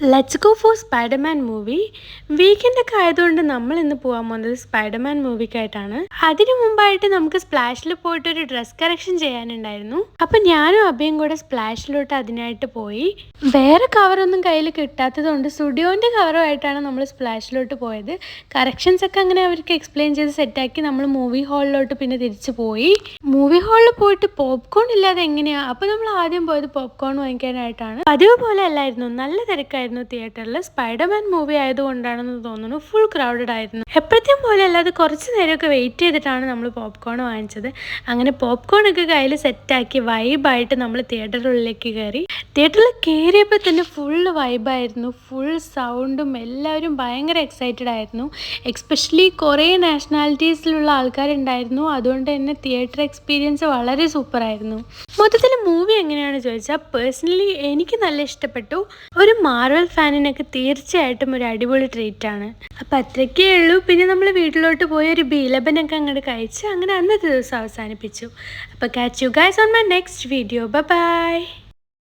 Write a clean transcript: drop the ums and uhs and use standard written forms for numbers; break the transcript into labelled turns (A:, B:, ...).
A: Let's go for Spiderman movie. വീക്കെൻഡൊക്കെ ആയതുകൊണ്ട് നമ്മൾ ഇന്ന് പോകാൻ പോകുന്നത് സ്പൈഡർമാൻ മൂവിക്കായിട്ടാണ്. അതിനു മുമ്പായിട്ട് നമുക്ക് സ്പ്ലാഷിൽ പോയിട്ട് ഒരു ഡ്രസ് കറക്ഷൻ ചെയ്യാനുണ്ടായിരുന്നു. അപ്പം ഞാനും അഭയും കൂടെ സ്പ്ലാഷിലോട്ട് അതിനായിട്ട് പോയി. വേറെ കവറൊന്നും കയ്യിൽ കിട്ടാത്തത് കൊണ്ട് സ്റ്റുഡിയോൻ്റെ കവറുമായിട്ടാണ് നമ്മൾ സ്പ്ലാഷിലോട്ട് പോയത്. കറക്ഷൻസ് ഒക്കെ അങ്ങനെ അവർക്ക് എക്സ്പ്ലെയിൻ ചെയ്ത് സെറ്റാക്കി നമ്മൾ മൂവി ഹാളിലോട്ട് പിന്നെ തിരിച്ചു പോയി. മൂവി ഹാളിൽ പോയിട്ട് പോപ്കോൺ ഇല്ലാതെ എങ്ങനെയാ? അപ്പോൾ നമ്മൾ ആദ്യം പോയത് പോപ്കോൺ വാങ്ങിക്കാനായിട്ടാണ്. പതിവ് പോലെ അല്ലായിരുന്നു, നല്ല തിരക്കായിരുന്നു തിയേറ്ററിൽ. സ്പൈഡർമാൻ മൂവി ആയതുകൊണ്ടാണെന്ന് തോന്നുന്നു ഫുൾ ക്രൗഡഡ് ആയിരുന്നു. എപ്പോഴത്തെയും പോലെ അല്ലാതെ കുറച്ച് നേരമൊക്കെ വെയിറ്റ് ചെയ്തിട്ടാണ് നമ്മൾ പോപ്കോൺ വാങ്ങിച്ചത്. അങ്ങനെ പോപ്കോൺ ഒക്കെ കയ്യിൽ സെറ്റാക്കി വൈബായിട്ട് നമ്മൾ തിയേറ്ററിനുള്ളിലേക്ക് കയറി. തിയേറ്ററിൽ കയറിയപ്പോൾ തന്നെ ഫുള്ള് വൈബായിരുന്നു. ഫുൾ സൗണ്ടും എല്ലാവരും ഭയങ്കര എക്സൈറ്റഡ് ആയിരുന്നു. എക്സ്പെഷ്യലി കുറേ നാഷണാലിറ്റീസിലുള്ള ആൾക്കാരുണ്ടായിരുന്നു. അതുകൊണ്ട് തന്നെ തിയേറ്റർ എക്സ്പീരിയൻസ് വളരെ സൂപ്പറായിരുന്നു. മൊത്തത്തിൽ മൂവി എങ്ങനെയാണെന്ന് ചോദിച്ചാൽ പേഴ്സണലി എനിക്ക് നല്ല ഇഷ്ടപ്പെട്ടു. ഒരു മാർവൽ ഫാനിനൊക്കെ തീർച്ചയായിട്ടും ഒരു അടിപൊളി ട്രീറ്റ് ആണ്. അപ്പം അത്രയ്ക്കേ ഉള്ളൂ. പിന്നെ നമ്മൾ വീട്ടിലോട്ട് പോയി ഒരു ബീലബനൊക്കെ അങ്ങോട്ട് കഴിച്ച് അങ്ങനെ അന്നത്തെ ദിവസം അവസാനിപ്പിച്ചു. അപ്പോൾ catch you guys on my next video. By.